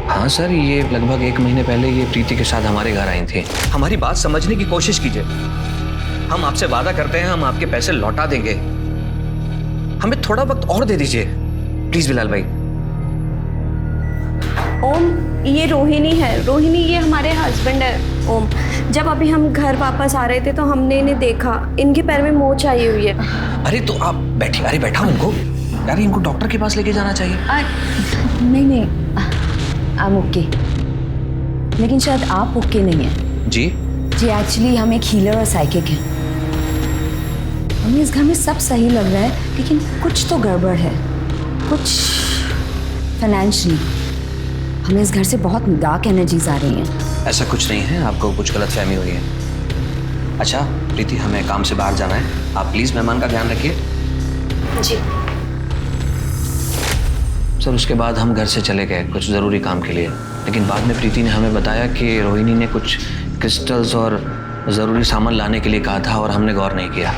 हाँ सर, ये लगभग 1 महीने पहले ये प्रीति के साथ हमारे घर आई थी। हमारी बात समझने की कोशिश कीजिए। हम आपसे वादा करते हैं, हम आपके पैसे लौटा देंगे। हमें थोड़ा वक्त और दे दीजिए प्लीज बिलाल भाई। ओम, ये रोहिणी है। रोहिणी, ये हमारे हस्बैंड है ओम। जब अभी हम घर वापस आ रहे थे तो हमने इन्हें देखा, इनके पैर में मोच आई हुई है। अरे तो आप बैठिए। अरे बैठा इनको यार, इनको डॉक्टर के पास लेके जाना चाहिए। नहीं, I'm ओके, लेकिन शायद आप ओके नहीं हैं। जी एक्चुअली हम एक हीलर और साइकिक हैं। हमें इस घर में सब सही लग रहा है, लेकिन कुछ तो गड़बड़ है, कुछ फाइनेंशियली। हमें इस घर से बहुत डार्क एनर्जीज आ रही हैं। ऐसा कुछ नहीं है, आपको कुछ गलतफहमी हुई है। अच्छा प्रीति, हमें काम से बाहर जाना है, आप प्लीज मेहमान का ध्यान रखिए। जी सर, उसके बाद हम घर से चले गए कुछ ज़रूरी काम के लिए, लेकिन बाद में प्रीति ने हमें बताया कि रोहिणी ने कुछ क्रिस्टल्स और ज़रूरी सामान लाने के लिए कहा था और हमने गौर नहीं किया।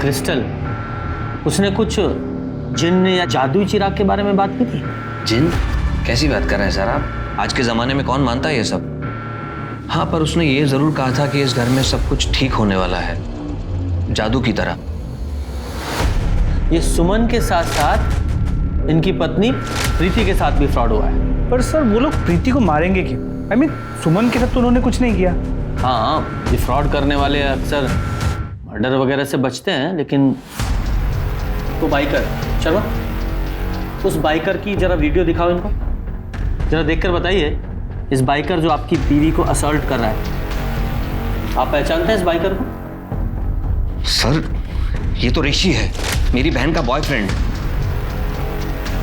क्रिस्टल? उसने कुछ जिन्न या जादुई चिराग के बारे में बात की थी? जिन? कैसी बात कर रहे हैं सर आप? आज के ज़माने में कौन मानता है ये सब? हाँ, पर उसने ये ज़रूर कहा था कि इस घर में सब कुछ ठीक होने वाला है, जादू की तरह। ये सुमन के साथ साथ इनकी पत्नी प्रीति के साथ भी फ्रॉड हुआ है। पर सर, वो लोग प्रीति को मारेंगे क्यों? I mean, सुमन के साथ तो उन्होंने कुछ नहीं किया। हाँ, ये फ्रॉड करने वाले अक्सर मर्डर वगैरह से बचते हैं, लेकिन वो बाइकर, शर्मा, उस बाइकर की जरा वीडियो दिखाओ इनको, जरा देखकर बताइए, इस बाइकर जो आपकी बीवी को असॉल्ट कर रहा है, आप पहचानते हैं इस बाइकर को? सर, ये तो ऋषि है, मेरी बहन का बॉयफ्रेंड,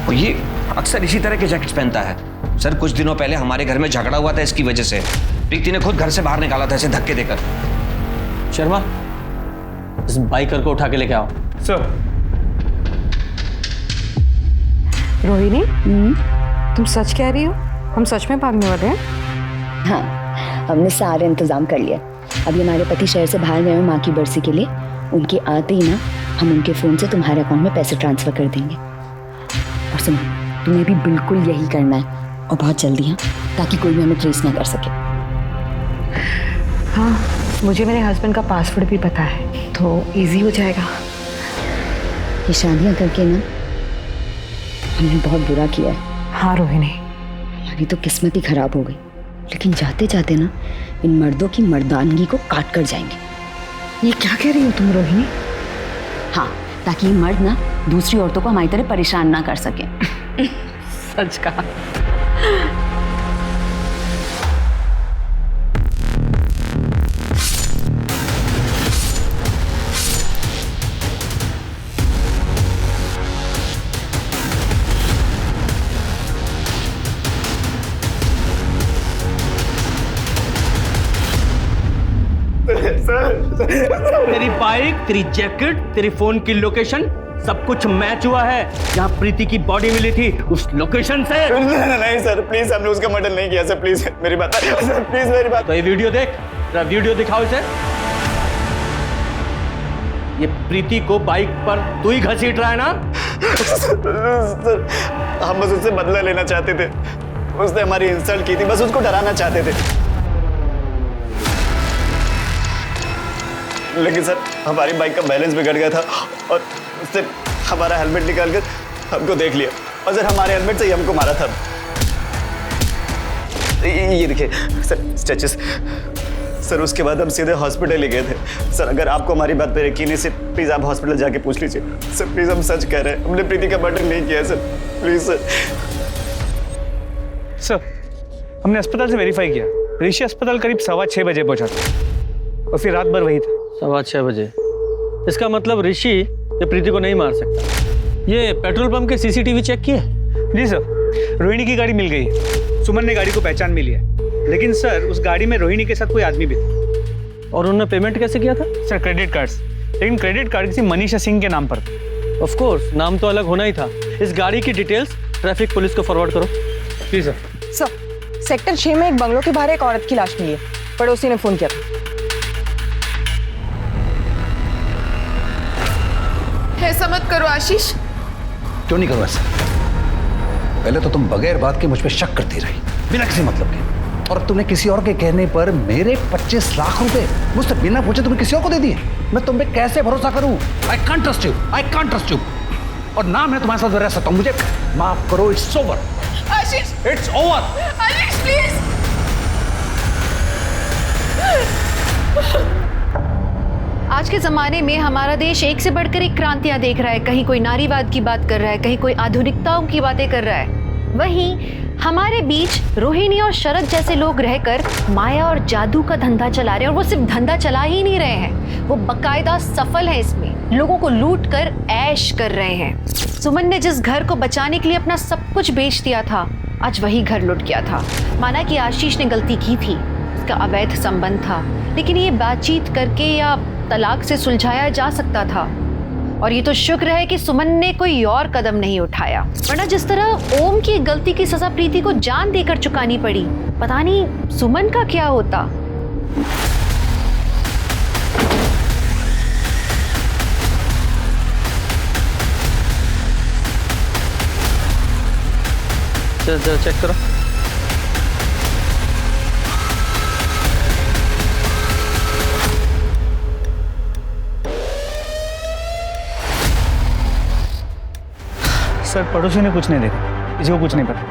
और ये अक्सर इसी तरह के जैकेट्स पहनता है। सर, कुछ दिनों पहले हमारे घर में झगड़ा हुआ था इसकी वजह से। प्रीति ने खुद घर से बाहर निकाला था इसे धक्के देकर। शर्मा, इस बाइकर को उठा के लेके आओ। सर। रोहिणी, तुम सच कह रही हो? हम सच में भागने वाले हैं? हाँ, हमने सारे इंतजाम कर लिया। अभी हमारे पति शहर से बाहर गए हैं माँ की बरसी के लिए। उनके आते ही ना हम उनके फ़ोन से तुम्हारे अकाउंट में पैसे ट्रांसफ़र कर देंगे। और सुनो, तुम्हें भी बिल्कुल यही करना है, और बहुत जल्दी, हाँ, ताकि कोई भी हमें ट्रेस ना कर सके। हाँ, मुझे मेरे हस्बैंड का पासवर्ड भी पता है, तो इजी हो जाएगा। ये शादियाँ करके ना हमने बहुत बुरा किया है। हाँ रोहिणी, हमारी तो किस्मत ही खराब हो गई, लेकिन जाते जाते ना इन मर्दों की मर्दानगी को काट कर जाएंगे। ये क्या कह रही हो तुम रोहिणी? हाँ, ताकि ये मर्द ना दूसरी औरतों को हमारी तरह परेशान ना कर सके। सच कहा। तेरी बाइक, तेरी जैकेट, तेरी फोन की लोकेशन सब कुछ मैच हुआ है। जहाँ प्रीति की बॉडी मिली थी उस लोकेशन से। नहीं सर प्लीज, हमने उसका मर्डर नहीं किया सर, प्लीज मेरी बात सर, प्लीज मेरी बात। तो ये वीडियो देख, जरा वीडियो दिखाओ इसे। ये प्रीति को बाइक पर तू ही घसीट रहा है ना? सर हम बस उससे बदला लेना चाहते थे, उसने हमारी इंसल्ट की थी, बस उसको डराना चाहते थे। लेकिन सर हमारी बाइक का बैलेंस बिगड़ गया था और उसने हमारा हेलमेट निकाल कर हमको देख लिया और सर हमारे हेलमेट से ही हमको मारा था। ये देखिए सर स्ट्रेचेस। सर उसके बाद हम सीधे हॉस्पिटल ही गए थे। सर अगर आपको हमारी बात पे यकीन है सर, प्लीज आप हॉस्पिटल जाके पूछ लीजिए सर, प्लीज हम सच कह रहे हैं, हमने प्रीति का मर्डर नहीं किया सर, प्लीज सर। सर हमने अस्पताल से वेरीफाई किया, ऋषि अस्पताल करीब 6:15 बजे पहुंचा था और फिर रात भर वही था। 6:15 बजे? इसका मतलब ऋषि ये प्रीति को नहीं मार सकता। ये पेट्रोल पंप के सीसीटीवी चेक किए? जी सर, रोहिणी की गाड़ी मिल गई है, सुमन ने गाड़ी को पहचान भी लिया, लेकिन सर उस गाड़ी में रोहिणी के साथ कोई आदमी भी था। और उन्होंने पेमेंट कैसे किया था? सर क्रेडिट कार्ड से, लेकिन क्रेडिट कार्ड किसी मनीषा सिंह के नाम पर था। ऑफ कोर्स नाम तो अलग होना ही था। इस गाड़ी की डिटेल्स ट्रैफिक पुलिस को फॉरवर्ड करो। जी सर। सर सेक्टर 6 में एक बंगलों के बाहर एक औरत की लाश मिली है, पड़ोसी ने फोन किया था। ऐसा मत करो आशीष। क्यों नहीं करो ऐसा? पहले तो तुम बगैर बात के मुझ पे शक करती रही, बिना किसी मतलब के, और अब तुमने किसी और के कहने पर मेरे 25 लाख रुपए मुझसे बिना पूछे तुमने किसी और को दे दिए। मैं तुम पे कैसे भरोसा करूं? I can't trust you, I can't trust you. और ना मैं तुम्हारे साथ रह सकता हूं, मुझे माफ करो, it's over. Ashish, it's over. Ashish please. आज के ज़माने में हमारा देश एक से बढ़कर एक क्रांतियां देख रहा है। कहीं कोई नारीवाद की बात कर रहा है, कहीं कोई आधुनिकताओं की बातें कर रहा है। वहीं हमारे बीच रोहिणी और शरद जैसे लोग रहकर माया और जादू का धंधा चला रहे हैं, और वो सिर्फ धंधा चला ही नहीं रहे हैं, वो बकायदा सफल है इसमें, लोगों को लूट कर ऐश कर रहे हैं। सुमन ने जिस घर को बचाने के लिए अपना सब कुछ बेच दिया था, आज वही घर लुट गया था। माना कि आशीष ने गलती की थी, उसका अवैध संबंध था, लेकिन ये बातचीत करके या तलाक से सुलझाया जा सकता था। और ये तो शुक्र है कि सुमन ने कोई और कदम नहीं उठाया, वरना जिस तरह ओम की गलती की सजा प्रीति को जान देकर चुकानी पड़ी, पता नहीं सुमन का क्या होता। जरा चेक करो। सर पड़ोसी ने कुछ नहीं देखा, किसी को कुछ नहीं पता।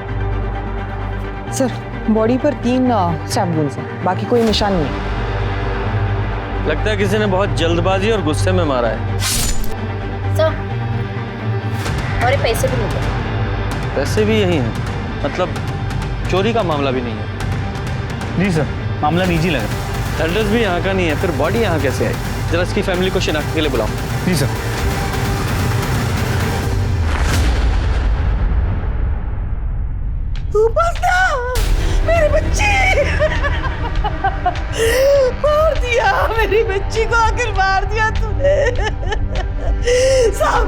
सर बॉडी पर 3 स्टैब वुंड्स हैं, बाकी कोई निशान नहीं। लगता है किसी ने बहुत जल्दबाजी और गुस्से में मारा है। सर और ये पैसे भी नहीं। पैसे भी यही हैं, मतलब चोरी का मामला भी नहीं है। जी सर, मामला निजी लग रहा है। एड्रेस भी यहाँ का नहीं है, फिर बॉडी यहाँ कैसे आई? जरा इसकी फैमिली को शिनाख्त के लिए बुलाओ। जी सर। मेरी बच्ची मार दिया, मेरी बच्ची को आखिर मार दिया तूने। साहब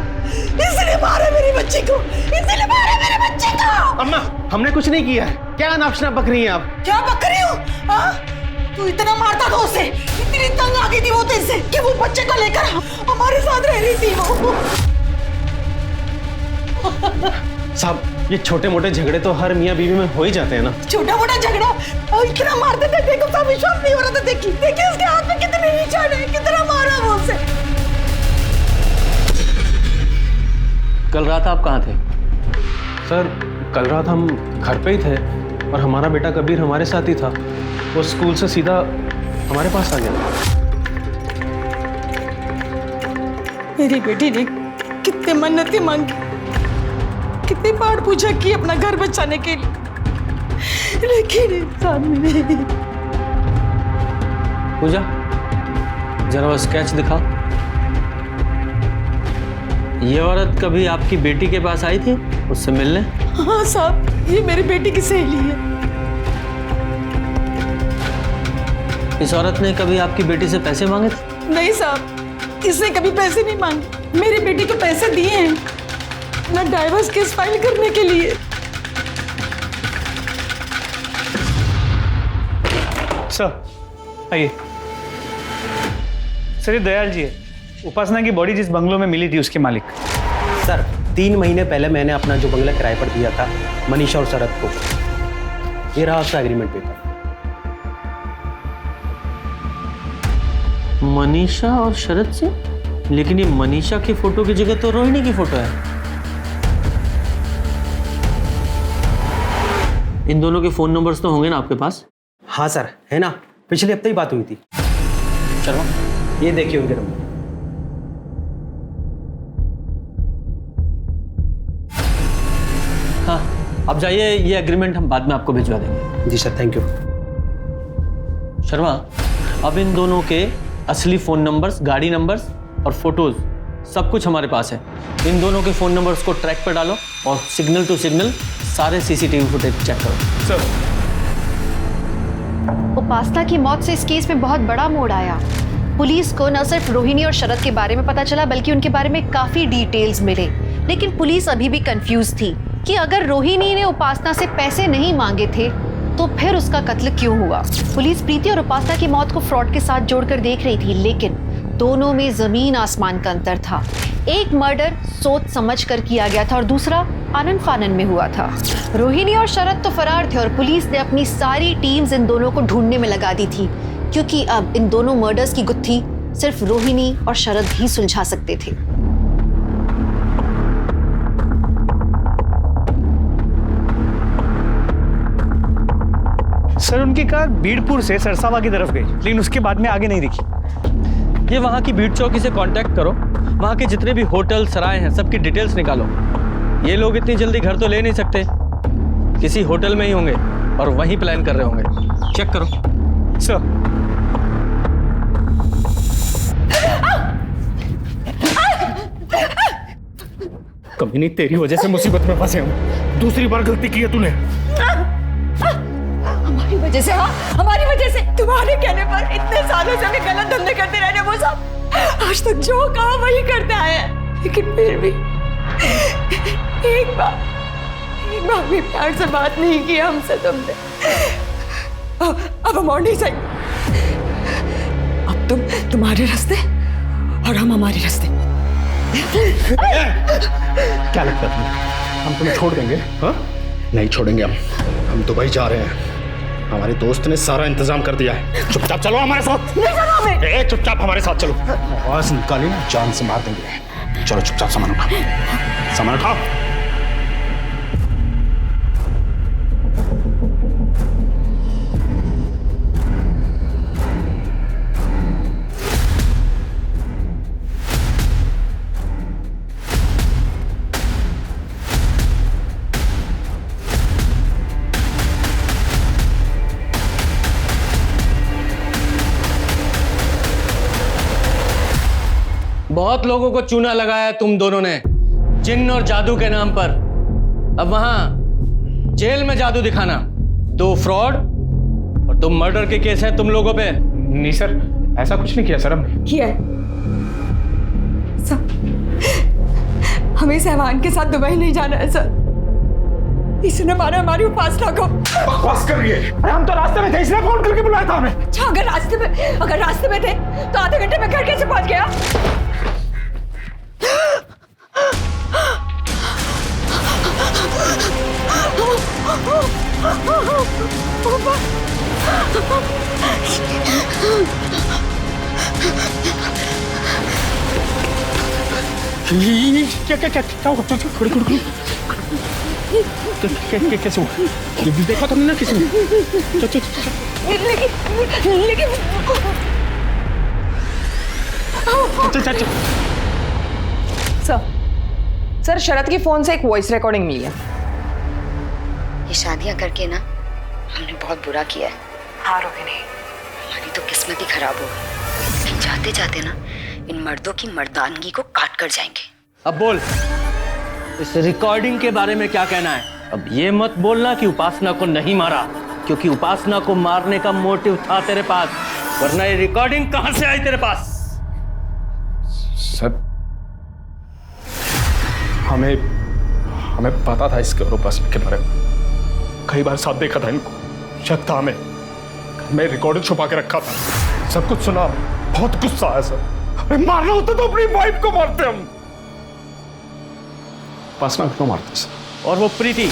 इसने मारा मेरी बच्ची को, इसने मारा मेरी बच्ची को। अम्मा हमने कुछ नहीं किया है, क्या नापशना बक रही हैं आप? क्या बक रही हूँ? तू इतना मारता था उसे, इतनी तंग आ गई थी वो तेरे कि वो बच्चे को लेकर हमारे साथ रह रही थी वो। साहब ये छोटे मोटे झगड़े तो हर मियाँ बीवी में हो ही जाते हैं ना। छोटा मोटा झगड़ा इतना मारते थे, देखो सब विश्वास नहीं हो रहा था। देखिए देखिए उसके हाथ में कितने निशान है, कितना मारा वो उसे। कल रात आप कहाँ थे? सर कल रात हम घर पे ही थे और हमारा बेटा कबीर हमारे साथ ही था। वो स्कूल से सीधा हमारे पास आ गया। मेरी बेटी ने कितने मन्नतें मांगी, कितनी बार पूछा कि अपना घर बचाने के लिए, लेकिन इंसान नहीं। पूजा जरा वो स्केच दिखाओ। ये औरत कभी आपकी बेटी के पास आई थी उससे मिलने? हाँ साहब, ये मेरी बेटी की सहेली है। इस औरत ने कभी आपकी बेटी से पैसे मांगे थे? नहीं साहब, इसने कभी पैसे नहीं मांगे। मेरी बेटी को पैसे दिए हैं ना डाइवोर्स केस फाइल करने के लिए। सर आइए। सर ये दयाल जी है, उपासना की बॉडी जिस बंगलों में मिली थी उसके मालिक। सर 3 महीने पहले मैंने अपना जो बंगला किराए पर दिया था मनीषा और शरद को, ये रहा उसका एग्रीमेंट पेपर। मनीषा और शरद से? लेकिन ये मनीषा की फोटो की जगह तो रोहिणी की फोटो है। इन दोनों के फोन नंबर्स तो होंगे ना आपके पास? हाँ सर, है ना, पिछले हफ्ते ही बात हुई थी। चलो ये देखिए उनके नंबर। हाँ, अब जाइए, ये एग्रीमेंट हम बाद में आपको भिजवा देंगे। जी सर, थैंक यू। शर्मा, अब इन दोनों के असली फ़ोन नंबर्स, गाड़ी नंबर्स और फोटोज़ सब कुछ हमारे पास है। इन दोनों के फ़ोन नंबर्स को ट्रैक पर डालो और सिग्नल टू सिग्नल सारे सीसीटीवी फुटेज चेक करो। सर, उपासना की मौत से इस केस में बहुत बड़ा मोड़ आया। पुलिस को न सिर्फ रोहिणी और शरद के बारे में पता चला बल्कि उनके बारे में काफ़ी डिटेल्स मिले। लेकिन पुलिस अभी भी कंफ्यूज थी कि अगर रोहिणी ने उपासना से पैसे नहीं मांगे थे तो फिर उसका कत्ल क्यों हुआ। पुलिस प्रीति और उपासना की मौत को फ्रॉड के साथ जोड़कर देख रही थी, लेकिन दोनों में जमीन आसमान का अंतर था। एक मर्डर सोच समझ कर किया गया था और दूसरा आनन फानन में हुआ था। रोहिणी और शरद तो फरार थे और पुलिस ने अपनी सारी टीम्स इन दोनों को ढूंढने में लगा दी थी, क्योंकि अब इन दोनों मर्डर्स की गुत्थी सिर्फ रोहिणी और शरद ही सुलझा सकते थे। सर उनकी कार बीड़पुर से सरसावा की तरफ गई, लेकिन उसके बाद में आगे नहीं दिखी। ये वहाँ की बीड़ चौकी से कांटेक्ट करो, वहाँ के जितने भी होटल सराय हैं सबकी डिटेल्स निकालो। ये लोग इतनी जल्दी घर तो ले नहीं सकते, किसी होटल में ही होंगे और वहीं प्लान कर रहे होंगे। चेक करो। सर कभी नहीं, तेरी वजह से मुसीबत में फंसे हम। दूसरी बार गलती की है तूने। हमारी वजह से? हाँ, हमारी वजह से। तुम्हारे कहने पर इतने सालों से हमें गलत धंधे करते रहे वो सब। आज तक जो कहा वही करते आए हैं, लेकिन फिर भी एक बार भी प्यार से बात नहीं की हमसे तुमने। अब हम और नहीं जाएंगे। अब तुम तुम्हारे रास्ते और हम हमारे रास्ते। क्या लगता है हम तुम्हें छोड़ देंगे? हाँ, नहीं छोड़ेंगे हम दुबई जा रहे हैं। हमारे दोस्त ने सारा इंतजाम कर दिया है। चुपचाप चलो हमारे साथ। चुपचाप हमारे साथ चलो। आवाज निकाली ना, जान से मार देंगे। चलो चुपचाप सामान उठाओ, सामान उठाओ। बहुत लोगों को चूना लगाया तुम दोनों ने जिन्न और जादू के नाम पर। अब वहां जेल में जादू दिखाना। 2 फ्रॉड और 2 मर्डर के केस हैं तुम लोगों पे। नहीं सर, ऐसा कुछ नहीं किया सर हमने। किया है सर, हमें सहवान के साथ दुबई नहीं जाना है सर। इसने मारा हमारी उपासना को। बकवास कर रही है। अरे हम तो रास्ते में थे, इसने फोन करके बुलाया था हमें। अच्छा, अगर रास्ते में थे तो आधे घंटे में घर कैसे पहुंच गया? क्या हुआ? खड़ी कैसे हुआ? देखा तुमने ना किसी ने? लेकिन सर शरद के फोन से एक वॉइस रिकॉर्डिंग मिली है। ये शादियां करके ना हमने बहुत बुरा किया है। हाँ रोहिणी, हमारी तो किस्मत ही खराब हो गई। लेकिन जाते जाते ना इन मर्दों की मर्दानगी को काट कर जाएंगे। अब बोल, इस रिकॉर्डिंग के बारे में क्या कहना है? अब ये मत बोलना कि उपासना को नहीं मारा, क्योंकि उपासना को मारने का मोटिव था तेरे पास, वरना ये रिकॉर्डिंग कहां से आई तेरे पास? सर हमें पता था इसके और उपासना के बारे में। कई बार साथ देखा था इनको, शक था हमें। मैं रिकॉर्डिंग छुपा के रखा था, सब कुछ सुना, बहुत गुस्सा आया सर। अरे मारना होता तो अपनी वाइफ को मारते हम, उपासना को मारते सर। और वो प्रीति,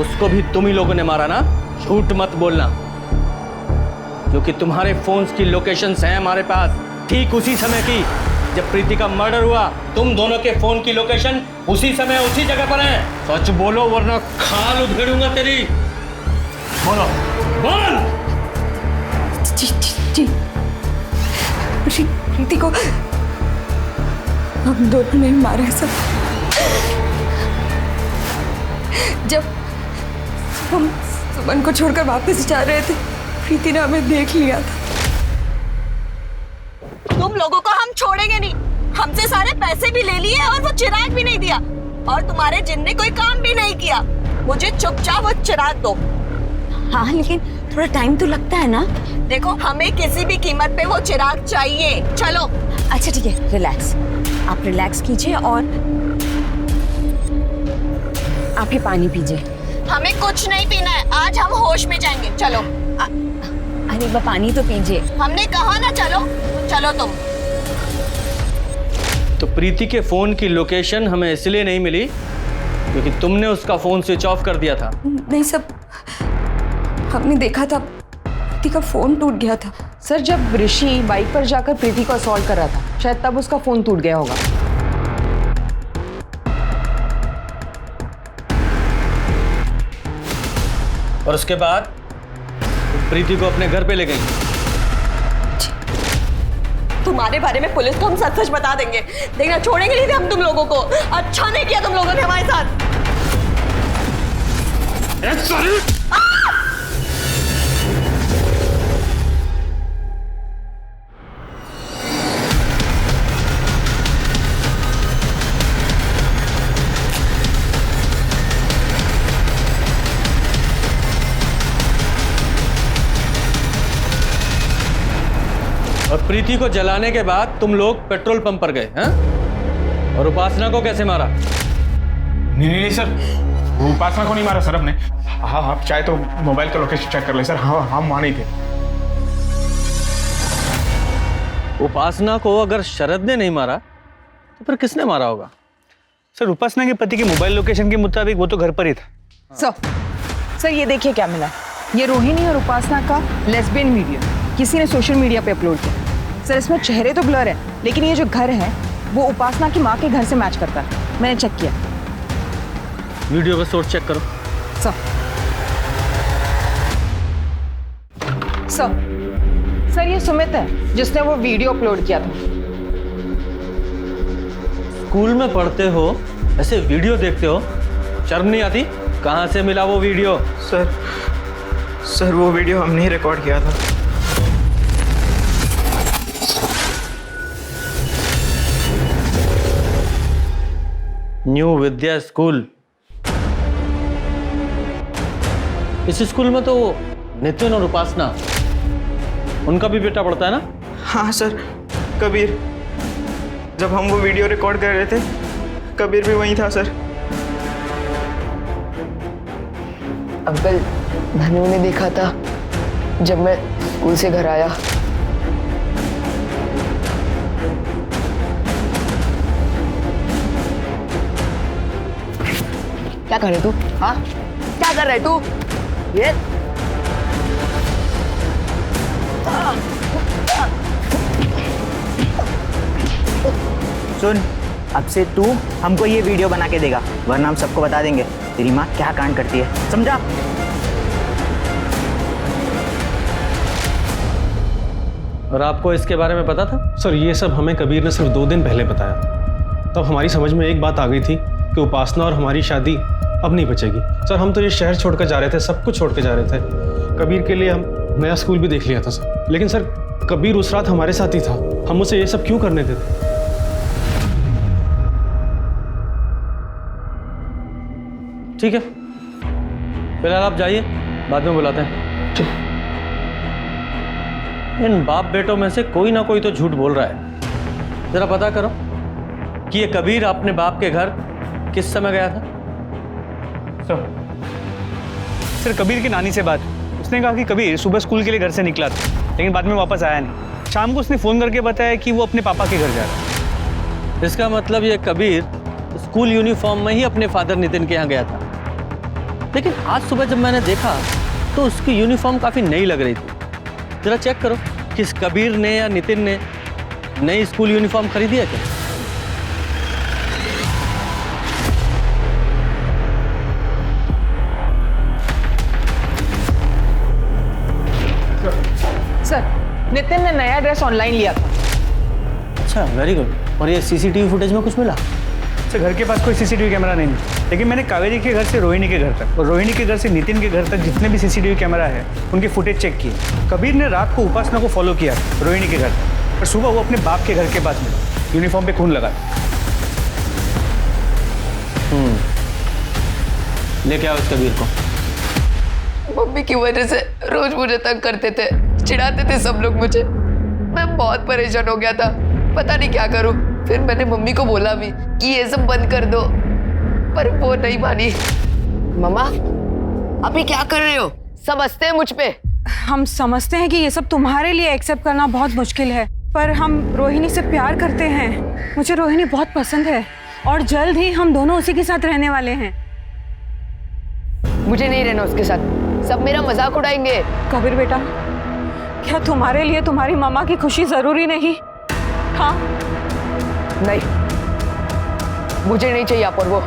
उसको भी तुम ही लोगों ने मारा ना? झूठ मत बोलना, क्योंकि तुम्हारे फोन्स की लोकेशंस हैं हमारे पास, ठीक उसी समय की जब प्रीति का मर्डर हुआ। तुम दोनों के फोन की लोकेशन उसी समय उसी जगह पर है। सच बोलो वरना खाल उधेड़ूंगा तेरी। बोलो, बोल। जी प्रीति को हम दोनों ने मारा है सर। जब हम सुमन को छोड़कर वापस जा रहे थे, प्रीति ने हमें देख लिया था। तुम लोगों को हम छोड़ेंगे नहीं। हमसे सारे पैसे भी ले लिए और वो चिराग भी नहीं दिया, और तुम्हारे जिन ने कोई काम भी नहीं किया। मुझे चुपचाप वो चिराग दो। हाँ लेकिन थोड़ा टाइम तो लगता है ना। देखो हमें किसी भी कीमत पे वो चिराग चाहिए। चलो। अच्छा ठीक है, रिलैक्स, आप रिलैक्स कीजिए और आप ये पानी पीजिए। हमें कुछ नहीं पीना है, आज हम होश में जाएंगे। चलो। अरे वो पानी तो पीजिए। हमने कहा ना चलो। चलो तुम। तो प्रीति के फोन की लोकेशन हमें इसलिए नहीं मिली क्योंकि तुमने उसका फोन स्विच ऑफ कर दिया था। नहीं सब, हमने देखा था प्रीति का फोन टूट गया था। सर जब ऋषि बाइक पर जाकर प्रीति को असॉल्ट कर रहा था, शायद तब उसका फोन टूट गया होगा। और उसके बाद प्रीति को अपने घर पे ले गई। तुम्हारे बारे में पुलिस को हम सच सच बता देंगे। देखना, छोड़ेंगे नहीं थे हम तुम लोगों को। अच्छा नहीं किया तुम लोगों ने हमारे साथ। और प्रीति को जलाने के बाद तुम लोग पेट्रोल पंप पर गए हैं? और उपासना को कैसे मारा? नहीं सर, वो उपासना को नहीं मारा सर हमने। हाँ आप चाहे तो मोबाइल का लोकेशन चेक कर ले सर। हाँ हम वहां नहीं थे। उपासना को अगर शरद ने नहीं मारा तो फिर किसने मारा होगा? सर उपासना के पति के मोबाइल लोकेशन के मुताबिक वो तो घर पर ही था। सर ये देखिए क्या मिला। ये रोहिणी और उपासना का लेस्बियन वीडियो किसी ने सोशल मीडिया पे अपलोड किया। सर इसमें चेहरे तो ब्लर है, लेकिन ये जो घर है वो उपासना की माँ के घर से मैच करता है। मैंने चेक किया। वीडियो का सोर्स चेक करो। सर ये सुमित है जिसने वो वीडियो अपलोड किया था। स्कूल में पढ़ते हो, ऐसे वीडियो देखते हो, शर्म नहीं आती? कहाँ से मिला वो वीडियो? सर वो वीडियो हमने ही रिकॉर्ड किया था। न्यू विद्या स्कूल। इस स्कूल में तो नितिन और उपासना, उनका भी बेटा पढ़ता है ना? हाँ सर, कबीर। जब हम वो वीडियो रिकॉर्ड कर रहे थे, कबीर भी वहीं था सर। अंकल, धनु ने देखा था जब मैं स्कूल से घर आया। क्या कर रहे तू? हाँ क्या कर रहे तू? ये सुन, अब से तू हमको ये वीडियो बना के देगा, वरना हम सबको बता देंगे तेरी माँ क्या कांड करती है, समझा? और आपको इसके बारे में पता था? सर ये सब हमें कबीर ने सिर्फ 2 दिन पहले बताया। तब हमारी समझ में एक बात आ गई थी कि उपासना और हमारी शादी अब नहीं बचेगी। सर हम तो ये शहर छोड़कर जा रहे थे, सब कुछ छोड़ के जा रहे थे। कबीर के लिए हम नया स्कूल भी देख लिया था सर। लेकिन सर कबीर उस रात हमारे साथ ही था, हम उसे ये सब क्यों करने देते? ठीक है, फिलहाल आप जाइए, बाद में बुलाते हैं। इन बाप बेटों में से कोई ना कोई तो झूठ बोल रहा है। जरा पता करो कि ये कबीर अपने बाप के घर किस समय गया था। सर कबीर की नानी से बात, उसने कहा कि कबीर सुबह स्कूल के लिए घर से निकला था, लेकिन बाद में वापस आया नहीं। शाम को उसने फ़ोन करके बताया कि वो अपने पापा के घर जा रहा है। इसका मतलब ये कबीर स्कूल यूनिफॉर्म में ही अपने फादर नितिन के यहाँ गया था। लेकिन आज सुबह जब मैंने देखा तो उसकी यूनिफॉर्म काफ़ी नई लग रही थी। जरा चेक करो कि इस कबीर ने या नितिन ने नई स्कूल यूनिफॉर्म खरीदी है क्या? सर नितिन ने नया ड्रेस ऑनलाइन लिया था। अच्छा, वेरी गुड। और ये सीसीटीवी फुटेज में कुछ मिला? सर घर के पास कोई सीसीटीवी कैमरा नहीं है, लेकिन मैंने कावेरी के घर से रोहिणी के घर तक और रोहिणी के घर से नितिन के घर तक जितने भी सीसीटीवी कैमरा है उनके फुटेज चेक किए। कबीर ने रात को उपासना को फॉलो किया रोहिणी के घर तक, और सुबह वो अपने बाप के घर के पास मिला, यूनिफॉर्म पे खून लगा। लेके आओ इस कबीर को। मम्मी की वजह से रोज मुझे तंग करते थे, चिढ़ाते थे सब लोग मुझे। मैं बहुत परेशान हो गया था, पता नहीं क्या करूं। फिर मैंने मम्मी को बोला भी कि ये सब बंद कर दो, पर वो नहीं मानी। मम्मा अभी क्या कर रहे हो? सब हंसते हैं मुझ पे। हम समझते हैं कि ये सब तुम्हारे लिए एक्सेप्ट करना बहुत मुश्किल है, पर हम रोहिणी से प्यार करते हैं। मुझे रोहिणी बहुत पसंद है और जल्द ही हम दोनों उसी के साथ रहने वाले हैं। मुझे नहीं रहना उसके साथ, सब मेरा मजाक उड़ाएंगे। कबीर बेटा, क्या तुम्हारे लिए तुम्हारी मामा की खुशी जरूरी नहीं? हाँ नहीं, मुझे नहीं चाहिए आप और वो।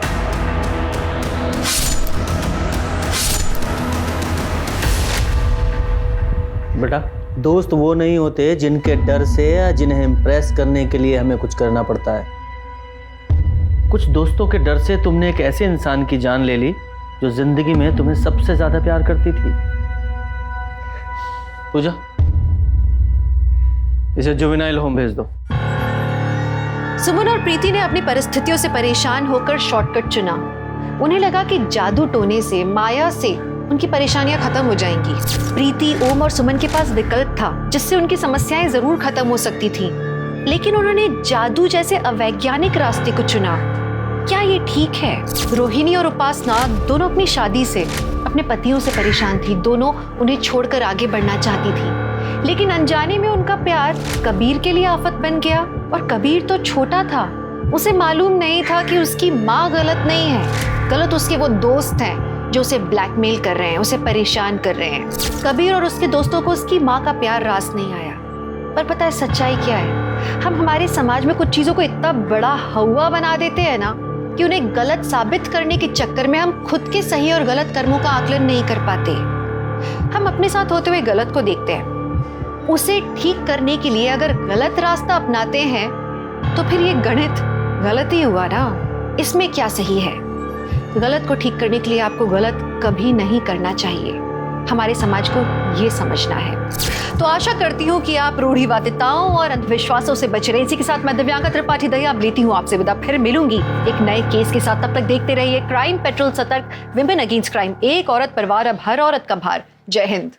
बेटा, दोस्त वो नहीं होते जिनके डर से या जिन्हें इम्प्रेस करने के लिए हमें कुछ करना पड़ता है। कुछ दोस्तों के डर से तुमने एक ऐसे इंसान की जान ले ली जो जिंदगी में तुम्हें सबसे ज्यादा प्यार करती थी। पूजा, इसे जुवेनाइल होम भेज दो। सुमन और प्रीति ने अपनी परिस्थितियों से परेशान होकर शॉर्टकट चुना। उन्हें लगा कि जादू टोने से, माया से उनकी परेशानियां खत्म हो जाएंगी। प्रीति, ओम और सुमन के पास विकल्प था जिससे उनकी समस्याएं जरूर खत्म हो सकती थी, लेकिन उन्होंने जादू जैसे अवैज्ञानिक रास्ते को चुना। क्या ये ठीक है? रोहिणी और उपासना दोनों अपनी शादी से, अपने पतियों से परेशान थी। दोनों उन्हें छोड़कर आगे बढ़ना चाहती थी, लेकिन अनजाने में उनका प्यार कबीर के लिए आफत बन गया। और कबीर तो छोटा था, उसे मालूम नहीं था कि उसकी माँ गलत नहीं है, गलत उसके वो दोस्त हैं जो उसे ब्लैकमेल कर रहे हैं, उसे परेशान कर रहे हैं। कबीर और उसके दोस्तों को उसकी माँ का प्यार रास नहीं आया। पर पता है सच्चाई क्या है? हम हमारे समाज में कुछ चीजों को इतना बड़ा हवा बना देते हैं ना कि उन्हें गलत साबित करने के चक्कर में हम खुद के सही और गलत कर्मों का आकलन नहीं कर पाते। हम अपने साथ होते हुए गलत को देखते हैं, उसे ठीक करने के लिए अगर गलत रास्ता अपनाते हैं तो फिर ये गणित गलत ही हुआ ना। इसमें क्या सही है? गलत को ठीक करने के लिए आपको गलत कभी नहीं करना चाहिए। हमारे समाज को ये समझना है। तो आशा करती हूँ कि आप रूढ़िवादिताओं और अंधविश्वासों से बच रहे। इसी के साथ मैं दिव्यांका त्रिपाठी दहिया अब लेती हूँ आपसे विदा। फिर मिलूंगी एक नए केस के साथ। तब तक देखते रहिए क्राइम पेट्रोल, सतर्क, विमेन अगेंस्ट क्राइम। एक औरत पर वार, अब हर औरत का भार। जय हिंद।